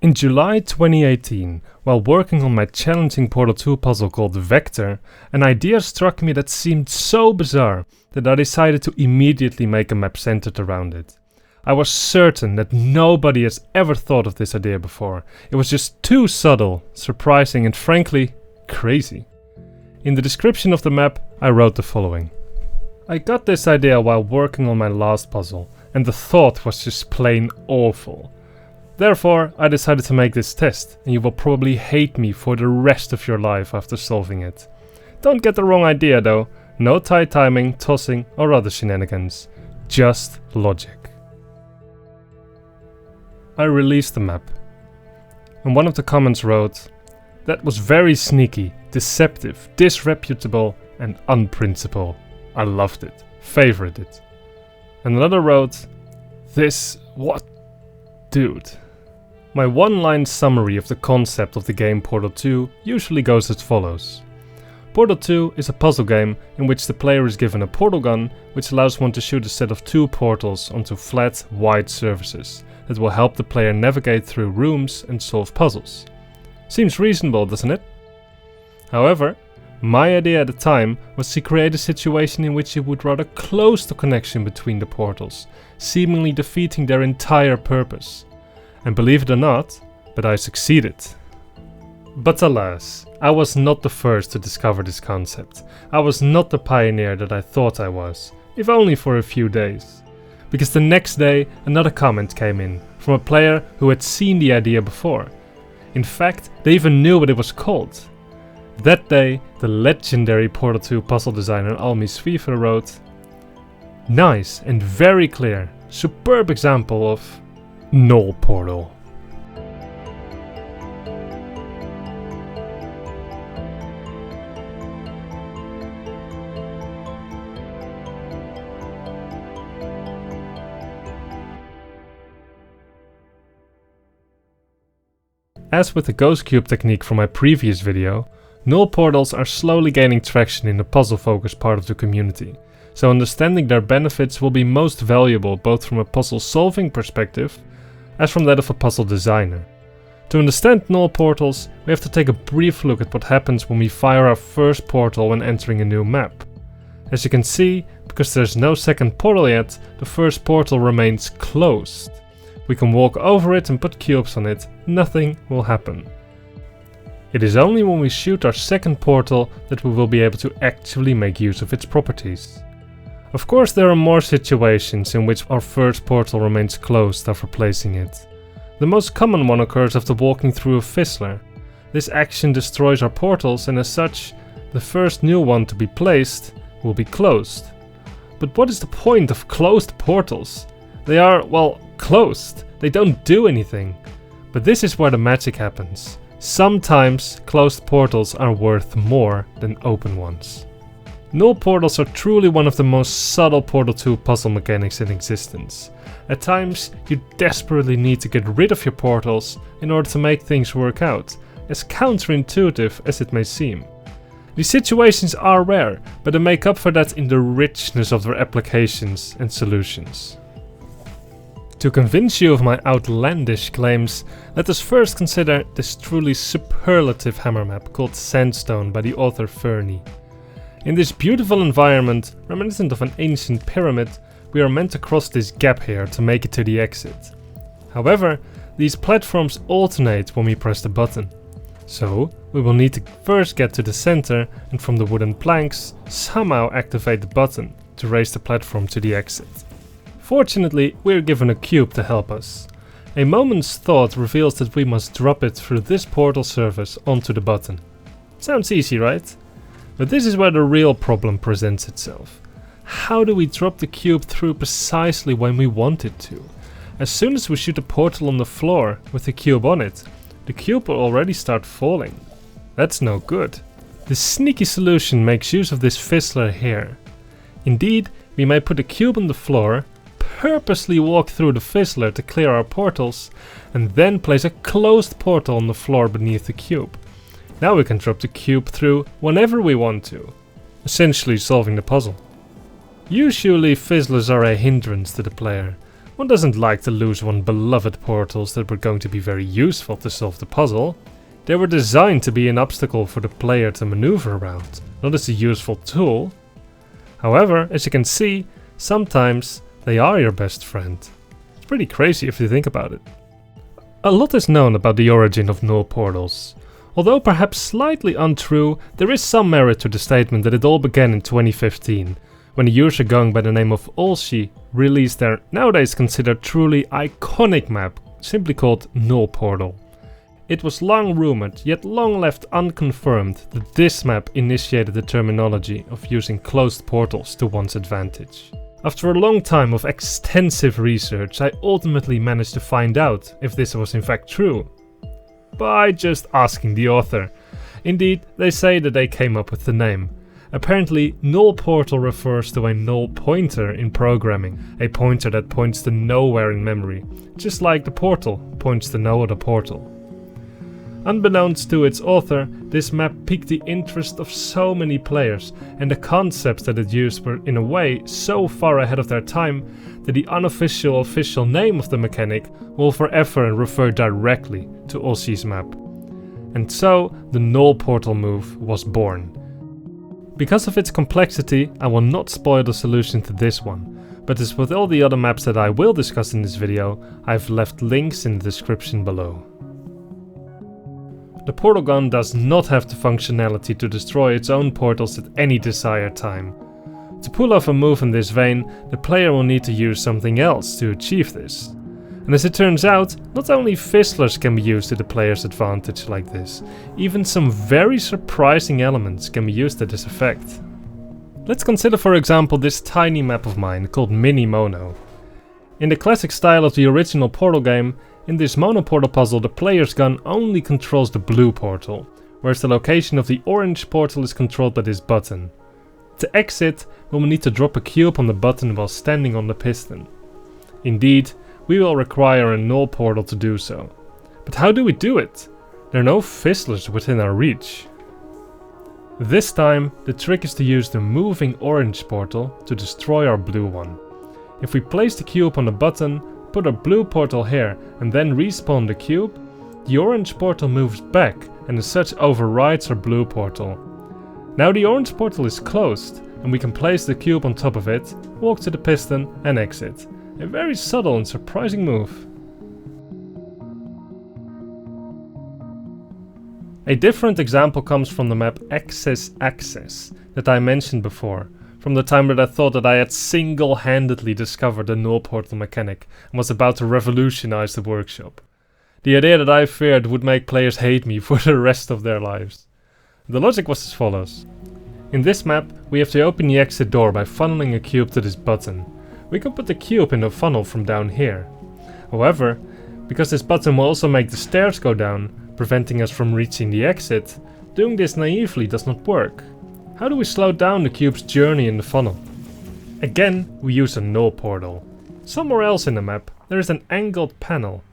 In July 2018, while working on my challenging Portal 2 puzzle called Vector, an idea struck me that seemed so bizarre that I decided to immediately make a map centered around it. I was certain that nobody has ever thought of this idea before. It was just too subtle, surprising and frankly, crazy. In the description of the map, I wrote the following. I got this idea while working on my last puzzle, and the thought was just plain awful. Therefore, I decided to make this test, and you will probably hate me for the rest of your life after solving it. Don't get the wrong idea though, no tight timing, tossing or other shenanigans, just logic. I released the map, and one of the comments wrote, "That was very sneaky, deceptive, disreputable and unprincipled. I loved it, favored it." And another wrote, what? Dude. My one-line summary of the concept of the game Portal 2 usually goes as follows. Portal 2 is a puzzle game in which the player is given a portal gun which allows one to shoot a set of 2 portals onto flat, wide surfaces that will help the player navigate through rooms and solve puzzles. Seems reasonable, doesn't it? However, my idea at the time was to create a situation in which you would rather close the connection between the portals, seemingly defeating their entire purpose. And believe it or not, but I succeeded. But alas, I was not the first to discover this concept. I was not the pioneer that I thought I was, if only for a few days. Because the next day another comment came in from a player who had seen the idea before. In fact, they even knew what it was called. That day, the legendary Portal 2 puzzle designer Olshi wrote, "Nice and very clear, superb example of Null Portal." As with the ghost cube technique from my previous video, null portals are slowly gaining traction in the puzzle-focused part of the community, so understanding their benefits will be most valuable both from a puzzle-solving perspective as from that of a puzzle designer. To understand null portals, we have to take a brief look at what happens when we fire our first portal when entering a new map. As you can see, because there's no second portal yet, the first portal remains closed. We can walk over it and put cubes on it, nothing will happen. It is only when we shoot our second portal that we will be able to actually make use of its properties. Of course, there are more situations in which our first portal remains closed after placing it. The most common one occurs after walking through a fizzler. This action destroys our portals and as such, the first new one to be placed will be closed. But what is the point of closed portals? They are, well, closed. They don't do anything. But this is where the magic happens. Sometimes closed portals are worth more than open ones. Null portals are truly one of the most subtle Portal 2 puzzle mechanics in existence. At times, you desperately need to get rid of your portals in order to make things work out, as counterintuitive as it may seem. These situations are rare, but they make up for that in the richness of their applications and solutions. To convince you of my outlandish claims, let us first consider this truly superlative hammer map called Sandstone by the author Fernie. In this beautiful environment, reminiscent of an ancient pyramid, we are meant to cross this gap here to make it to the exit. However, these platforms alternate when we press the button. So, we will need to first get to the center and from the wooden planks, somehow activate the button to raise the platform to the exit. Fortunately, we are given a cube to help us. A moment's thought reveals that we must drop it through this portal surface onto the button. Sounds easy, right? But this is where the real problem presents itself. How do we drop the cube through precisely when we want it to? As soon as we shoot a portal on the floor with the cube on it, the cube will already start falling. That's no good. The sneaky solution makes use of this fizzler here. Indeed, we may put a cube on the floor, purposely walk through the fizzler to clear our portals, and then place a closed portal on the floor beneath the cube. Now we can drop the cube through whenever we want to, essentially solving the puzzle. Usually fizzlers are a hindrance to the player. One doesn't like to lose one beloved portals that were going to be very useful to solve the puzzle. They were designed to be an obstacle for the player to maneuver around, not as a useful tool. However, as you can see, sometimes they are your best friend. It's pretty crazy if you think about it. A lot is known about the origin of null portals. Although perhaps slightly untrue, there is some merit to the statement that it all began in 2015, when a user going by the name of Olshi released their nowadays considered truly iconic map, simply called Null Portal. It was long rumored, yet long left unconfirmed, that this map initiated the terminology of using closed portals to one's advantage. After a long time of extensive research, I ultimately managed to find out if this was in fact true, by just asking the author. Indeed, they say that they came up with the name. Apparently, Null Portal refers to a null pointer in programming, a pointer that points to nowhere in memory, just like the portal points to no other portal. Unbeknownst to its author, this map piqued the interest of so many players, and the concepts that it used were in a way so far ahead of their time that the unofficial official name of the mechanic will forever refer directly to Olshi's map. And so the Null Portal move was born. Because of its complexity, I will not spoil the solution to this one, but as with all the other maps that I will discuss in this video, I've left links in the description below. The portal gun does not have the functionality to destroy its own portals at any desired time. To pull off a move in this vein, the player will need to use something else to achieve this. And as it turns out, not only fizzlers can be used to the player's advantage like this, even some very surprising elements can be used to this effect. Let's consider for example this tiny map of mine called Mini Mono. In the classic style of the original Portal game, in this Mono Portal puzzle the player's gun only controls the blue portal, whereas the location of the orange portal is controlled by this button. To exit, we will need to drop a cube on the button while standing on the piston. Indeed, we will require a null portal to do so. But how do we do it? There are no fizzlers within our reach. This time, the trick is to use the moving orange portal to destroy our blue one. If we place the cube on the button, put our blue portal here and then respawn the cube, the orange portal moves back and as such overrides our blue portal. Now the orange portal is closed and we can place the cube on top of it, walk to the piston and exit. A very subtle and surprising move. A different example comes from the map Access that I mentioned before, from the time that I thought that I had single-handedly discovered the null portal mechanic and was about to revolutionize the workshop. The idea that I feared would make players hate me for the rest of their lives. The logic was as follows. In this map, we have to open the exit door by funneling a cube to this button. We can put the cube in a funnel from down here. However, because this button will also make the stairs go down, preventing us from reaching the exit, doing this naively does not work. How do we slow down the cube's journey in the funnel? Again, we use a null portal. Somewhere else in the map, there is an angled panel.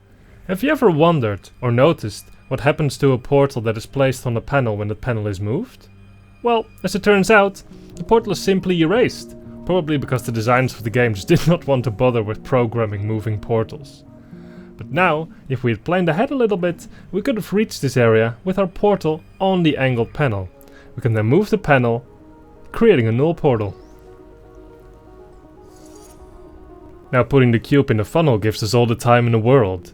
Have you ever wondered or noticed what happens to a portal that is placed on a panel when the panel is moved? Well, as it turns out, the portal is simply erased. Probably because the designers of the game just did not want to bother with programming moving portals. But now, if we had planned ahead a little bit, we could have reached this area with our portal on the angled panel. We can then move the panel, creating a null portal. Now putting the cube in the funnel gives us all the time in the world.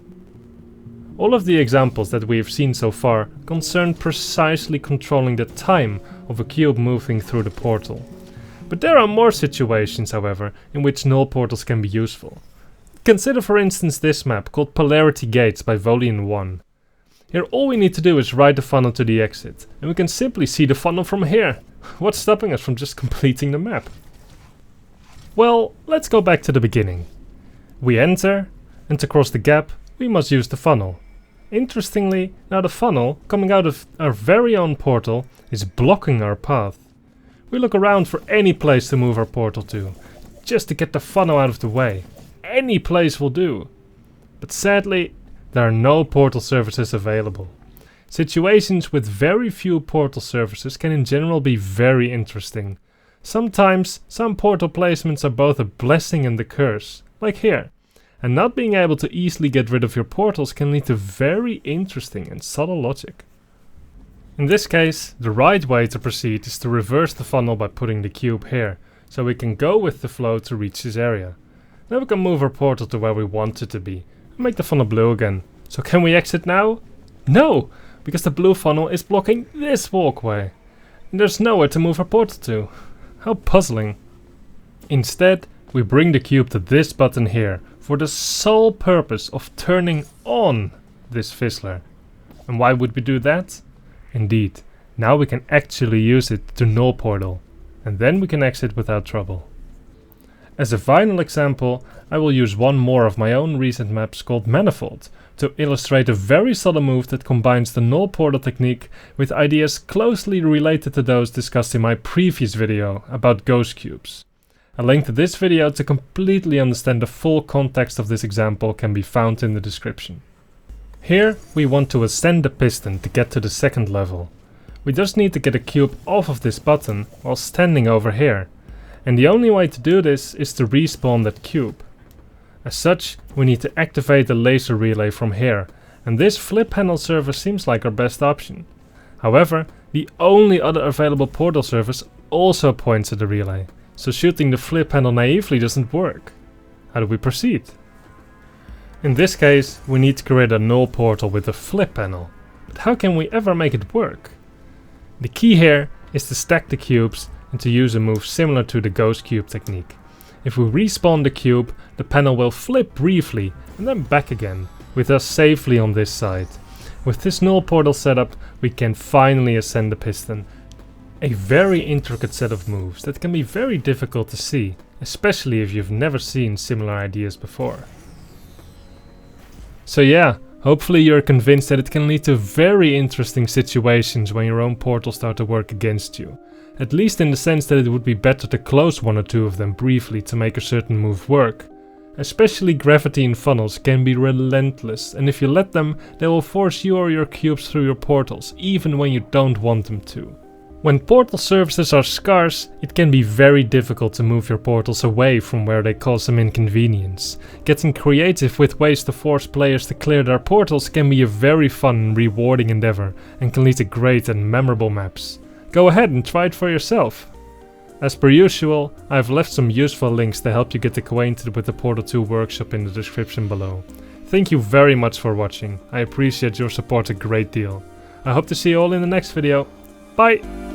All of the examples that we have seen so far concern precisely controlling the time of a cube moving through the portal. But there are more situations, however, in which null portals can be useful. Consider for instance this map called Polarity Gates by Volian 1. Here all we need to do is ride the funnel to the exit, and we can simply see the funnel from here. What's stopping us from just completing the map? Well, let's go back to the beginning. We enter, and to cross the gap, we must use the funnel. Interestingly, now the funnel, coming out of our very own portal, is blocking our path. We look around for any place to move our portal to, just to get the funnel out of the way. Any place will do. But sadly, there are no portal services available. Situations with very few portal services can in general be very interesting. Sometimes, some portal placements are both a blessing and a curse, like here. and not being able to easily get rid of your portals can lead to very interesting and subtle logic. In this case, the right way to proceed is to reverse the funnel by putting the cube here, so we can go with the flow to reach this area. Then we can move our portal to where we want it to be, and make the funnel blue again. So can we exit now? No! Because the blue funnel is blocking this walkway. And there's nowhere to move our portal to. How puzzling. Instead, we bring the cube to this button here, for the sole purpose of turning on this fizzler. And why would we do that? Indeed, now we can actually use it to Null Portal, and then we can exit without trouble. As a final example, I will use one more of my own recent maps called Manifold to illustrate a very subtle move that combines the Null Portal technique with ideas closely related to those discussed in my previous video about ghost cubes. A link to this video to completely understand the full context of this example can be found in the description. Here we want to ascend the piston to get to the second level. We just need to get a cube off of this button while standing over here. And the only way to do this is to respawn that cube. As such, we need to activate the laser relay from here, and this flip panel server seems like our best option. However, the only other available portal service also points at the relay, so shooting the flip panel naively doesn't work. How do we proceed? In this case, we need to create a null portal with a flip panel, but how can we ever make it work? The key here is to stack the cubes and to use a move similar to the ghost cube technique. If we respawn the cube, the panel will flip briefly and then back again, with us safely on this side. With this null portal setup, we can finally ascend the piston. A very intricate set of moves that can be very difficult to see, especially if you've never seen similar ideas before. So yeah, hopefully you're convinced that it can lead to very interesting situations when your own portals start to work against you. At least in the sense that it would be better to close one or two of them briefly to make a certain move work. Especially gravity in funnels can be relentless, and if you let them, they will force you or your cubes through your portals, even when you don't want them to. When portal services are scarce, it can be very difficult to move your portals away from where they cause some inconvenience. Getting creative with ways to force players to clear their portals can be a very fun and rewarding endeavor, and can lead to great and memorable maps. Go ahead and try it for yourself. As per usual, I've left some useful links to help you get acquainted with the Portal 2 workshop in the description below. Thank you very much for watching, I appreciate your support a great deal. I hope to see you all in the next video. Bye!